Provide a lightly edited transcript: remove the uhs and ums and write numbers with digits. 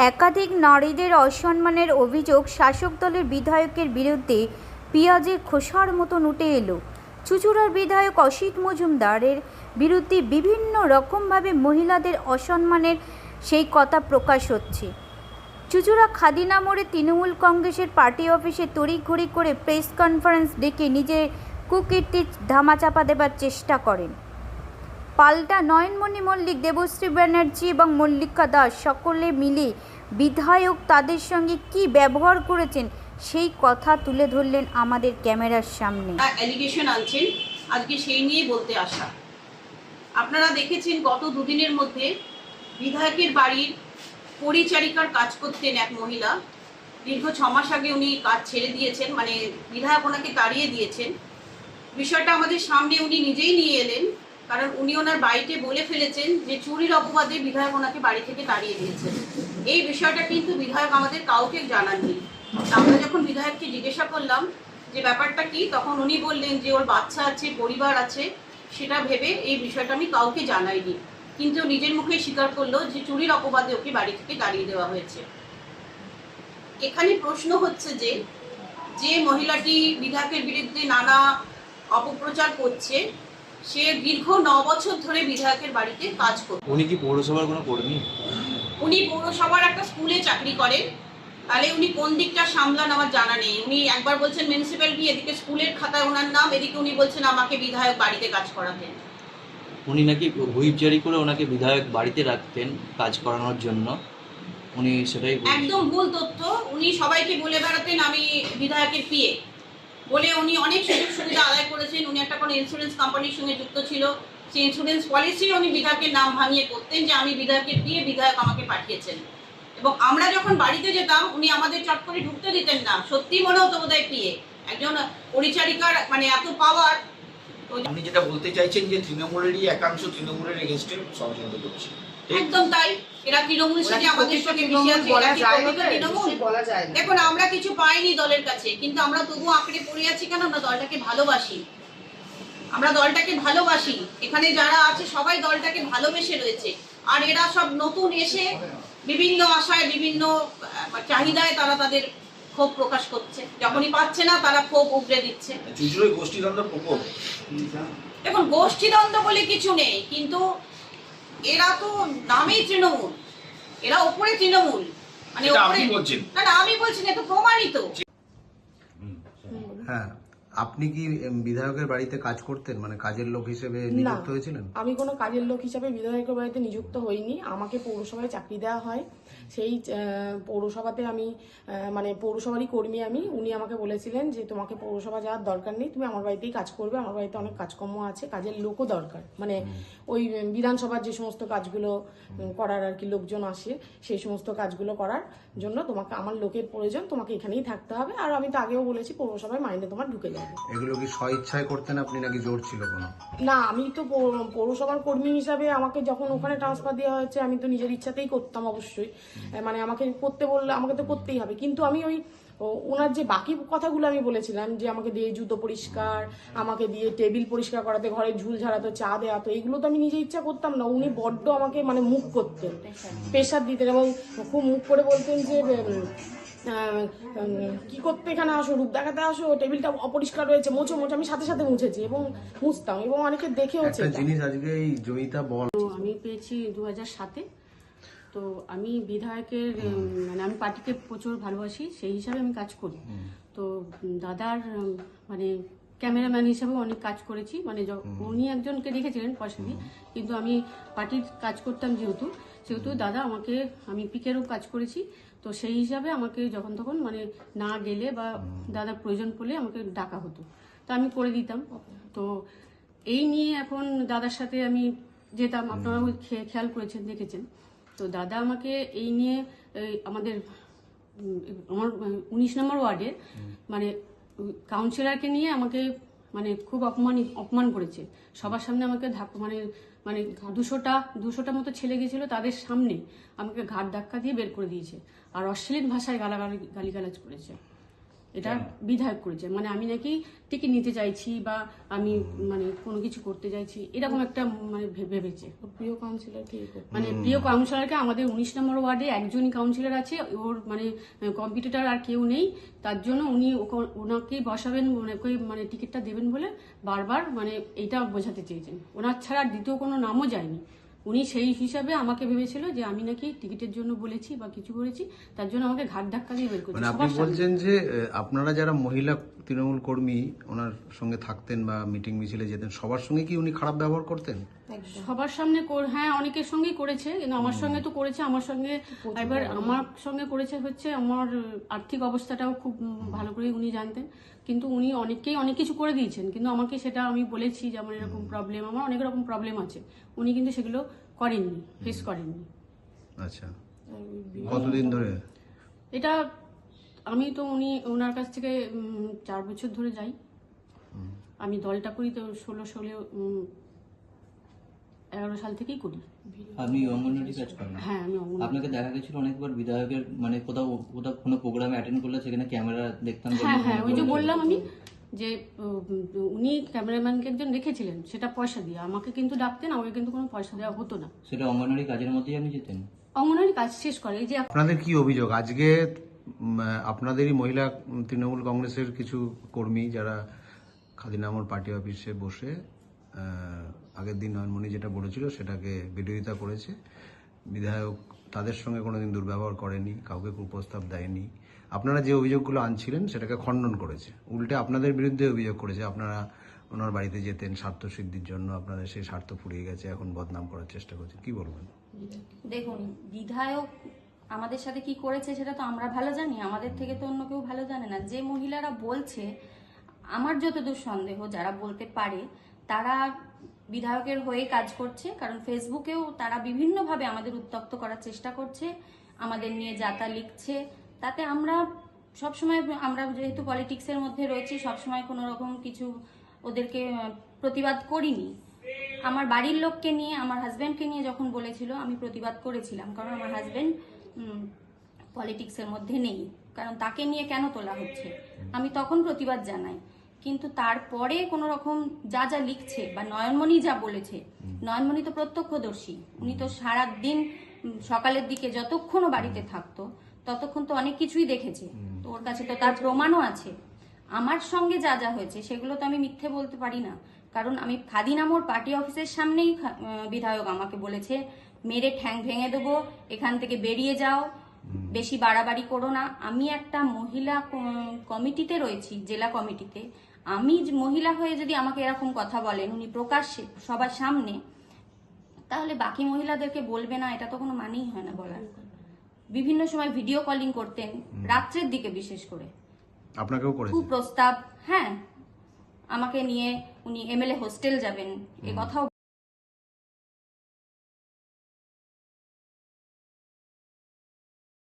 একাধিক নারীদের অসম্মানের অভিযোগ শাসক দলের বিধায়কের বিরুদ্ধে পেঁয়াজের খোসার মতন উঠে এলো। চুঁচুড়ার বিধায়ক অসিত মজুমদারের বিরুদ্ধে বিভিন্ন রকমভাবে মহিলাদের অসম্মানের সেই কথা প্রকাশ হচ্ছে। চুঁচুড়া খাদিনা মোড়ে তৃণমূল কংগ্রেসের পার্টি অফিসে তড়িঘড়ি করে প্রেস কনফারেন্স ডেকে নিজের কুকীর্তি ধামাচাপা দেবার চেষ্টা করেন। পাল্টা নয়নমণি মল্লিক, দেবশ্রী ব্যানার্জি এবং মল্লিকা দাস সকলে মিলে বিধায়ক তাদের সঙ্গে কি ব্যবহার করেছেন সেই কথা তুলে ধরলেন আমাদের ক্যামেরার সামনে। অ্যালিগেশন আনছেন, আজকে সেই নিয়ে বলতে আসা। আপনারা দেখেছেন গত দুদিনের মধ্যে বিধায়কের বাড়ির পরিচারিকার কাজ করতেন এক মহিলা। দীর্ঘ 6 মাস আগে উনি কাজ ছেড়ে দিয়েছেন, মানে বিধায়ক ওনাকে তাড়িয়ে দিয়েছেন। বিষয়টা আমাদের সামনে উনি নিজেই নিয়ে এলেন, কারণ উনি ওনার বাড়িতে বলে ফেলেছেন যে চুরির অপবাদে বিধায়ক ওনাকে বাড়ি থেকে তাড়িয়ে দিয়েছেন। এই বিষয়টা কিন্তু বিধায়ক আমাদের কাউকে জানাননি। আমরা যখন বিধায়ককে জিজ্ঞাসা করলাম যে ব্যাপারটা কি, তখন উনি বললেন যে ওর বাচ্চা আছে, পরিবার আছে, সেটা ভেবে এই বিষয়টা আমি কাউকে জানাইনি। কিন্তু নিজের মুখে স্বীকার করলো যে চুরির অপবাদে ওকে বাড়ি থেকে তাড়িয়ে দেওয়া হয়েছে। এখানে প্রশ্ন হচ্ছে যে যে মহিলাটি বিধায়কের বিরুদ্ধে নানা অপপ্রচার করছে, সে দীর্ঘ 9 বছর ধরে বিধায়কের বাড়িতে কাজ করছে। উনি কি পৌরসভার কোনো কর্মী? উনি পৌরসভার একটা স্কুলে চাকরি করেন। তাহলে উনি কোন দিকটা সামলান আমার জানা নেই। উনি একবার বলছেন মিউনিসিপ্যালিটি, এদিকে স্কুলের খাতায় ওনার নাম, এদিকে উনি বলছেন আমাকে বিধায়ক বাড়িতে কাজ করাতেন। উনি নাকি হুইপ জারি করে ওনাকে বিধায়ক বাড়িতে রাখতেন কাজ করানোর জন্য। উনি সেটাই একদম ভুল তথ্য। উনি সবাইকে বলে বেড়াতেন আমি বিধায়কের পিএ বলে। উনি অনেক সুযোগ সুবিধা আদায় করেছেন। উনি একটা কোনো ইন্স্যুরেন্স কোম্পানির সঙ্গে যুক্ত ছিল, সেই ইন্স্যুরেন্স পলিসি উনি বিধায়কের নাম ভাঙিয়ে করতেন যে আমি বিধায়কের পিএ, বিধায়ক আমাকে পাঠিয়েছেন। এবং আমরা যখন বাড়িতে যেতাম উনি আমাদের চট করে ঢুকতে দিতেন না। সত্যি মনে হতো বোধহয় পিএ, একজন পরিচারিকার মানে এত পাওয়ার। আপনি যেটা বলতে চাইছেন যে তৃণমূলেরই একাংশ তৃণমূলের এগেইনস্টে ষড়যন্ত্র করছে। একদম তাই। এরা তৃণমূলের সাথে আমাদের সঙ্গে মিশে আছে। দেখুন, আমরা কিছু পাইনি দলের কাছে, কিন্তু আমরা তবু আঁকড়ে পড়ে আছি। কেন? আমরা দলটাকে ভালোবাসি। আমরা দলটাকে ভালোবাসি। এখানে যারা আছে সবাই দলটাকে ভালোবেসে রয়েছে। আর এরা সব নতুন এসে বিভিন্ন আশায়, বিভিন্ন চাহিদায় তারা তাদের ক্ষোভ প্রকাশ করছে। যখনই পাচ্ছে না তারা ক্ষোভ উগড়ে দিচ্ছে। চুঁচুড়ায় গোষ্ঠীদ্বন্দ্ব প্রকোপ। দেখুন, গোষ্ঠীদ্বন্দ্ব বলে কিছু নেই, কিন্তু এরা তো নামেই তৃণমূল, এরা ওপরে তৃণমূল, মানে আপনি বলছেন না, আমি বলছি না, তো প্রমাণিত। হ্যাঁ, আপনি কি বিধায়কের বাড়িতে কাজ করতেন, মানে কাজের লোক হিসেবে নিযুক্ত হয়েছিলেন? আমি কোনো কাজের লোক হিসেবে বিধায়কের বাড়িতে নিযুক্ত হইনি। আমাকে পৌরসভায় চাকরি দেওয়া হয়। সেই পৌরসভাতে আমি মানে পৌরসভারই কর্মী আমি। উনি আমাকে বলেছিলেন যে তোমাকে পৌরসভা যাওয়ার দরকার নেই, তুমি আমার বাড়িতেই কাজ করবে। আমার বাড়িতে অনেক কাজকর্ম আছে, কাজের লোকও দরকার, মানে ওই বিধানসভার যে সমস্ত কাজগুলো করার আর কি লোকজন আসে, সেই সমস্ত কাজগুলো করার জন্য তোমাকে আমার লোকের প্রয়োজন, তোমাকে এখানেই থাকতে হবে। আর আমি তো আগেও বলেছি পৌরসভায় মাইনে তোমার ঢুকে যাবে। এগুলো কি স্বইচ্ছায় করতেন আপনি, নাকি জোর ছিল কোনো? না, আমি তো পৌরসভার কর্মী হিসাবে আমাকে যখন ওখানে ট্রান্সফার দেওয়া হয়েছে, আমি তো নিজের ইচ্ছাতেই করতাম অবশ্যই। মানে আমাকে করতে বললে আমাকে তো করতেই হবে। কিন্তু আমি ওই ওনার যে বাকি কথাগুলো আমি বলেছিলাম যে আমাকে দিয়ে জুতো পরিষ্কার, আমাকে দিয়ে টেবিল পরিষ্কার করাতে, ঘরের ঝুল ঝাড়াতো, চা দেওয়া, তো এইগুলো তো আমি নিজে ইচ্ছা করতাম না। উনি বড্ড আমাকে মানে মুখ করতেন, প্রেশার দিতেন এবং খুব মুখ করে বলতেন যে কি করতে এখানে আসো, রূপ দেখাতে আসো, টেবিলটা অপরিষ্কার রয়েছে, মোছো মোছো। আমি সাথে সাথে মুছেছি এবং মুছতাম এবং অনেকে দেখেওছে। একটা জিনিস আজকে এই জয়িতা বল, আমি পেয়েছি 2007-এ। তো আমি বিধায়কের মানে আমি পার্টিকে প্রচুর ভালোবাসি, সেই হিসাবে আমি কাজ করি। তো দাদার মানে ক্যামেরাম্যান হিসাবেও অনেক কাজ করেছি। মানে উনি একজনকে রেখেছিলেন পয়সা দিয়ে, কিন্তু আমি পার্টির কাজ করতাম যেহেতু দাদা আমাকে, আমি পিকেরও কাজ করেছি। তো সেই হিসাবে আমাকে যখন তখন মানে না গেলে বা দাদার প্রয়োজন পড়লে আমাকে ডাকা হতো, তা আমি করে দিতাম। তো এই নিয়ে এখন দাদার সাথে আমি যেতাম, আপনারাও খেয়াল করেছেন, দেখেছেন। তো দাদা আমাকে এই নিয়ে আমাদের আমার 19 নম্বর ওয়ার্ডে মানে কাউন্সিলরকে নিয়ে আমাকে মানে খুব অপমান করেছে। সবার সামনে আমাকে মানে মানে 200টা মতো ছেলে গেছিল, তাদের সামনে আমাকে ঘাট ধাক্কা দিয়ে বের করে দিয়েছে আর অশ্লীল ভাষায় গালিগালাজ করেছে। এটা বিধায়ক করেছে, মানে আমি নাকি টিকিট নিতে চাইছি বা আমি মানে কোনো কিছু করতে চাইছি এরকম একটা মানে ভেবেছে। ওর প্রিয় কাউন্সিলর কি মানে প্রিয় কাউন্সিলরকে আমাদের 19 নম্বর ওয়ার্ডে একজনই কাউন্সিলর আছে, ওর মানে কম্পিটিটর আর কেউ নেই, তার জন্য উনি ওনাকেই বসাবেন, মানে টিকিটটা দেবেন বলে বারবার মানে এইটা বোঝাতে চেয়েছেন। ওনার ছাড়া আর দ্বিতীয় কোনো নামও যায়নি। উনি সেই হিসাবে আমাকে ভেবেছিল যে আমি নাকি টিকিটের জন্য বলেছি বা কিছু করেছি, তার জন্য আমাকে ঘাট ধাক্কা দিয়ে বের করছে মানে আপনি বলছেন যে আপনারা যারা মহিলা তৃণমূল কর্মী ওনার সঙ্গে থাকতেন বা মিটিং মিছিলে যেতেন, সবার সঙ্গে কি উনি খারাপ ব্যবহার করতেন? সবার সামনে হ্যাঁ অনেকের সঙ্গেই করেছে, কিন্তু আমার সঙ্গে তো করেছে, আমার সঙ্গে এবার আমার সঙ্গে করেছে হচ্ছে আমার আর্থিক অবস্থাটাও খুব ভালো করে উনি জানতেন, কিন্তু উনি অনেককেই অনেক কিছু করে দিয়েছেন, কিন্তু আমাকে সেটা আমি বলেছি যে আমার এরকম প্রবলেম, আমার অনেক রকম প্রবলেম আছে, উনি কিন্তু সেগুলো করেননি, ফেস করেননি। আচ্ছা, কতদিন ধরে এটা আমি তো ওনার কাছ থেকে 4 বছর ধরে যাই। আমি দলটা করি তো 11 সাল থেকেই করি। আপনি অঙ্গনওয়াড়ি কাজ করেন? হ্যাঁ, আমি আপনাকে দেখা গেছিল অনেকবার বিধায়কের মানে কোথাও কোনো প্রোগ্রামে অ্যাটেন্ড করলে সেখানে ক্যামেরা দেখতাম। হ্যাঁ, ওই যে বললাম আমি যে উনি ক্যামেরাম্যানকে একজন রেখেছিলেন, সেটা পয়সা দিয়ে, আমাকে কিন্তু ডাকতেন, আমাকে কিন্তু কোনো পয়সা দেওয়া হতো না। সেটা অঙ্গনওয়াড়ি কাজের মধ্যেই আপনি যেতেন? অঙ্গনওয়াড়ি কাজ শেষ করে এই যে আপনাদের কি অভিযোগ? আজকে আপনাদেরই মহিলা তৃণমূল কংগ্রেসের কিছু কর্মী যারা খাদিনামর পার্টি অফিসে বসে আগের দিন নয়নমণি যেটা বলেছিল সেটাকে বিরোধিতা করেছে। বিধায়ক তাদের সঙ্গে কোনোদিন দুর্ব্যবহার করেনি, কাউকে কুপ্রস্তাব দেয়নি। আপনারা যে অভিযোগগুলো আনছিলেন সেটাকে খণ্ডন করেছে, উল্টে আপনাদের বিরুদ্ধে অভিযোগ করেছে আপনারা ওনার বাড়িতে যেতেন স্বার্থ সিদ্ধির জন্য, আপনাদের সেই স্বার্থ ফুরিয়ে গেছে, এখন বদনাম করার চেষ্টা করছে। কি বলবেন? দেখুন, বিধায়ক আমাদের সাথে কি করেছে সেটা তো আমরা ভালো জানি, আমাদের থেকে তো অন্য কেউ ভালো জানে না। যে মহিলারা বলছে, আমার যতদূর সন্দেহ যারা বলতে পারে তারা বিধায়কের হয়ে কাজ করছে, কারণ ফেসবুকেও তারা বিভিন্নভাবে আমাদের উত্তপ্ত করার চেষ্টা করছে, আমাদের নিয়ে যাতা লিখছে। তাতে আমরা সবসময়, আমরা যেহেতু পলিটিক্সের মধ্যে রয়েছি, সবসময় কোনো রকম কিছু ওদেরকে প্রতিবাদ করিনি। আমার বাড়ির লোককে নিয়ে, আমার হাজব্যান্ডকে নিয়ে যখন বলেছিল আমি প্রতিবাদ করেছিলাম, কারণ আমার হাজব্যান্ড পলিটিক্সের মধ্যে নেই, কারণ তাকে নিয়ে কেন তোলা হচ্ছে, আমি তখন প্রতিবাদ জানাই। কিন্তু তারপরে কোনো রকম যা যা লিখছে বা নয়নমণি যা বলেছে, নয়নমণি তো প্রত্যক্ষদর্শী, উনি তো সারাদিন সকালের দিকে যতক্ষণও বাড়িতে থাকতো ততক্ষণ তো অনেক কিছুই দেখেছে, তো ওর কাছে তো তার প্রমাণও আছে। আমার সঙ্গে যা যা হয়েছে সেগুলো তো আমি মিথ্যে বলতে পারি না, কারণ আমি খাদিনামর পার্টি অফিসের সামনেই বিধায়ক আমাকে বলেছে মেরে ঠ্যাং ভেঙে দেবো, এখান থেকে বেরিয়ে যাও, বেশি বাড়াবাড়ি করো না। আমি একটা মহিলা কমিটিতে রয়েছি, জেলা কমিটিতে, আমি মহিলা হয়ে যদি আমাকে এরকম কথা বলেন উনি প্রকাশ্যে সবার সামনে, তাহলে বাকি মহিলাদেরকে বলবে না, এটা তো কোনো মানেই হয় না বলার। বিভিন্ন সময় ভিডিও কলিং করতেন রাত্রের দিকে, বিশেষ করে আপনাকেও করেছে প্রস্তাব, হ্যাঁ আমাকে নিয়ে উনি এমএলএ হোস্টেল যাবেন এ কথাও